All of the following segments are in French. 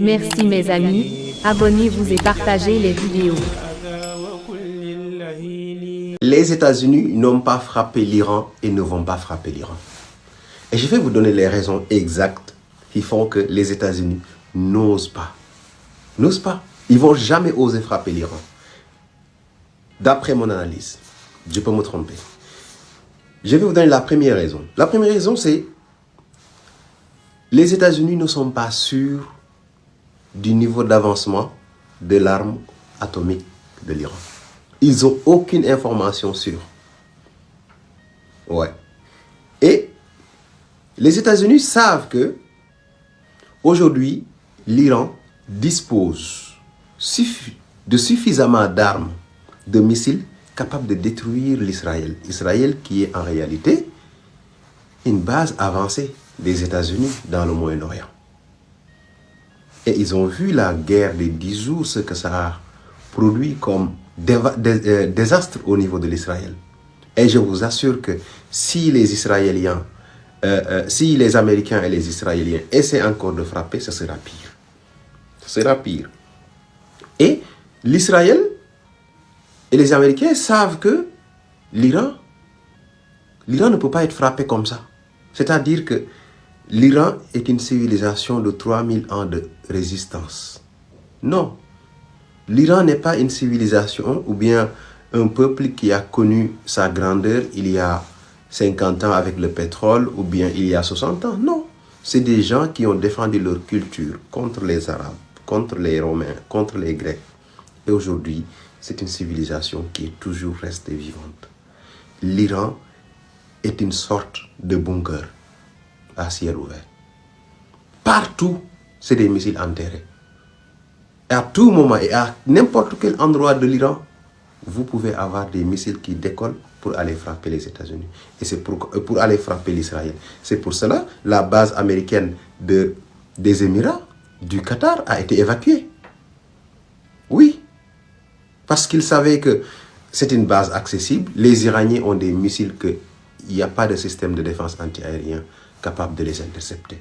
Merci mes amis, abonnez-vous et partagez les vidéos. Les États-Unis n'ont pas frappé l'Iran et ne vont pas frapper l'Iran. Et je vais vous donner les raisons exactes qui font que les États-Unis n'osent pas. N'osent pas. Ils ne vont jamais oser frapper l'Iran. D'après mon analyse, je peux me tromper. Je vais vous donner la première raison. La première raison, c'est les États-Unis ne sont pas sûrs du niveau d'avancement de l'arme atomique de l'Iran. Ils n'ont aucune information sûre. Ouais. Et les États-Unis savent que aujourd'hui, l'Iran dispose de suffisamment d'armes, de missiles capables de détruire l'Israël. Israël qui est en réalité une base avancée des États-Unis dans le Moyen-Orient. Et ils ont vu la guerre des 10 jours, ce que ça a produit comme désastre au niveau de l'Israël. Et je vous assure que si les Israéliens, si les Américains et les Israéliens essaient encore de frapper, ce sera pire. Ce sera pire. Et l'Israël et les Américains savent que l'Iran ne peut pas être frappé comme ça. C'est-à-dire que l'Iran est une civilisation de 3000 ans de résistance. Non. L'Iran n'est pas une civilisation ou bien un peuple qui a connu sa grandeur il y a 50 ans avec le pétrole ou bien il y a 60 ans. Non. C'est des gens qui ont défendu leur culture contre les Arabes, contre les Romains, contre les Grecs. Et aujourd'hui, c'est une civilisation qui est toujours restée vivante. L'Iran est une sorte de bunker à ciel ouvert. Partout, c'est des missiles enterrés. Et à tout moment et à n'importe quel endroit de l'Iran, vous pouvez avoir des missiles qui décollent pour aller frapper les États-Unis. Et c'est pour aller frapper l'Israël. C'est pour cela la base américaine des Émirats, du Qatar, a été évacuée. Oui. Parce qu'ils savaient que c'est une base accessible. Les Iraniens ont des missiles qu'il n'y a pas de système de défense antiaérien capable de les intercepter.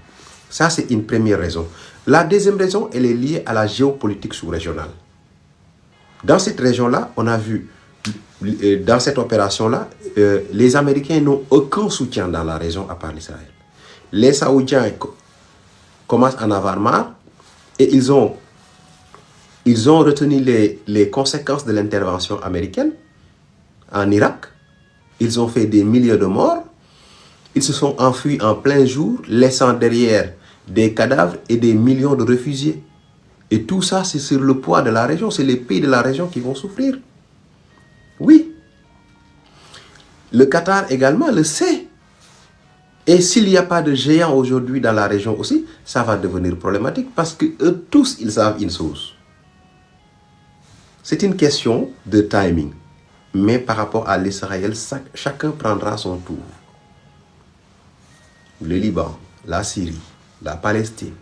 Ça, c'est une première raison. La deuxième raison, elle est liée à la géopolitique sous-régionale. Dans cette région-là, on a vu, dans cette opération-là, les Américains n'ont aucun soutien dans la région à part l'Israël. Les Saoudiens commencent à en avoir marre et ils ont retenu les conséquences de l'intervention américaine en Irak. Ils ont fait des milliers de morts. Ils se sont enfuis en plein jour, laissant derrière des cadavres et des millions de réfugiés. Et tout ça, c'est sur le poids de la région. C'est les pays de la région qui vont souffrir. Oui. Le Qatar également le sait. Et s'il n'y a pas de géants aujourd'hui dans la région aussi, ça va devenir problématique parce que eux tous, ils savent une chose. C'est une question de timing. Mais par rapport à l'Israël, chacun prendra son tour. Le Liban, la Syrie, la Palestine.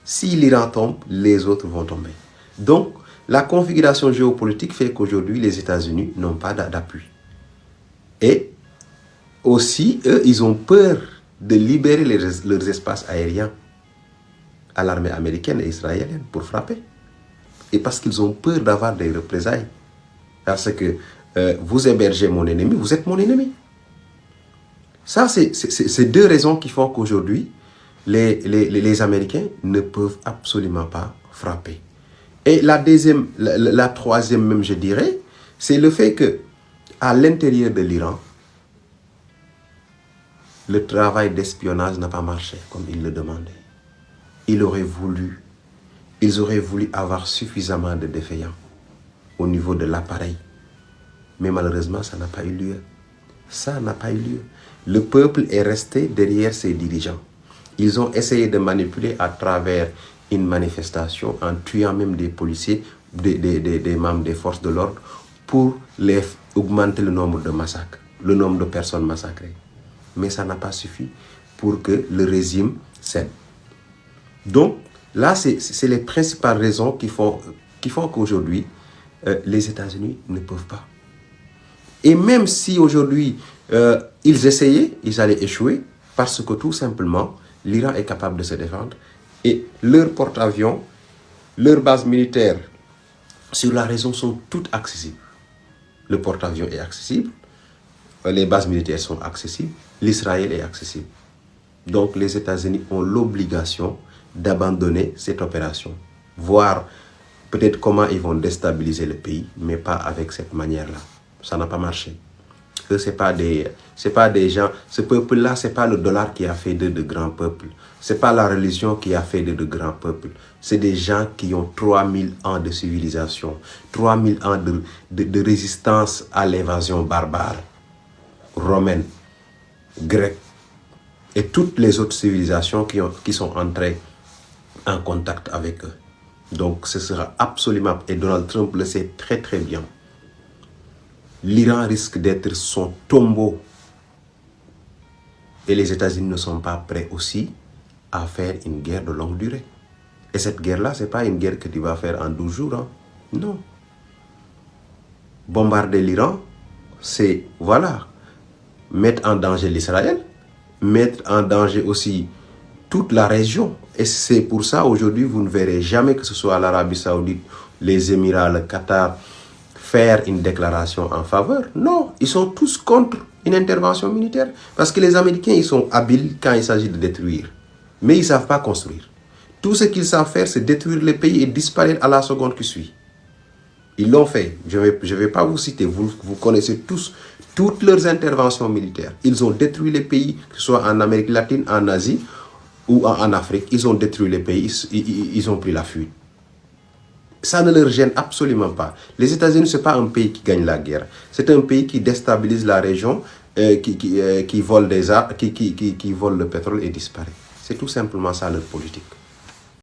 Si l'Iran tombe, les autres vont tomber. Donc, la configuration géopolitique fait qu'aujourd'hui, les États-Unis n'ont pas d'appui. Et aussi, eux, ils ont peur de libérer leurs espaces aériens à l'armée américaine et israélienne pour frapper. Et parce qu'ils ont peur d'avoir des représailles. Parce que vous hébergez mon ennemi, vous êtes mon ennemi. Ça, c'est deux raisons qui font qu'aujourd'hui, les Américains ne peuvent absolument pas frapper. Et la troisième même, je dirais, c'est le fait que à l'intérieur de l'Iran, le travail d'espionnage n'a pas marché comme ils le demandaient. Ils auraient voulu avoir suffisamment de défaillants au niveau de l'appareil. Mais malheureusement, ça n'a pas eu lieu. Ça n'a pas eu lieu. Le peuple est resté derrière ses dirigeants. Ils ont essayé de manipuler à travers une manifestation en tuant même des policiers, des membres des forces de l'ordre pour augmenter le nombre de massacres, le nombre de personnes massacrées. Mais ça n'a pas suffi pour que le régime cède. Donc, là, c'est les principales raisons qui font qu'aujourd'hui, les États-Unis ne peuvent pas. Et même si aujourd'hui, ils essayaient, ils allaient échouer parce que tout simplement, l'Iran est capable de se défendre et leur porte-avions Leurs bases militaires sur la région sont toutes accessibles. Le porte-avions est accessible, les bases militaires sont accessibles, l'Israël est accessible. Donc les États-Unis ont l'obligation d'abandonner cette opération, voir peut-être comment ils vont déstabiliser le pays, mais pas avec cette manière-là. Ça n'a pas marché. C'est pas des gens, ce peuple-là, c'est pas le dollar qui a fait d'eux de grands peuples. C'est pas la religion qui a fait d'eux de grands peuples. C'est des gens qui ont 3000 ans de civilisation, 3000 ans de résistance à l'invasion barbare, romaine, grecque, et toutes les autres civilisations qui sont entrées en contact avec eux. Donc ce sera absolument, et Donald Trump le sait très très bien, l'Iran risque d'être son tombeau. Et les États-Unis ne sont pas prêts aussi à faire une guerre de longue durée. Et cette guerre-là, ce n'est pas une guerre que tu vas faire en 12 jours. Hein. Non. Bombarder l'Iran, c'est, voilà, mettre en danger l'Israël, mettre en danger aussi toute la région. Et c'est pour ça, aujourd'hui, vous ne verrez jamais que ce soit l'Arabie Saoudite, les Émirats, le Qatar, faire une déclaration en faveur. Non, ils sont tous contre une intervention militaire. Parce que les Américains, ils sont habiles quand il s'agit de détruire. Mais ils ne savent pas construire. Tout ce qu'ils savent faire, c'est détruire le pays et disparaître à la seconde qui suit. Ils l'ont fait. Je ne vais pas vous citer. Vous connaissez tous toutes leurs interventions militaires. Ils ont détruit les pays, que ce soit en Amérique latine, en Asie ou en Afrique. Ils ont détruit les pays. Ils ont pris la fuite. Ça ne leur gêne absolument pas. Les États-Unis, ce n'est pas un pays qui gagne la guerre. C'est un pays qui déstabilise la région, qui vole des armes, qui vole le pétrole et disparaît. C'est tout simplement ça leur politique.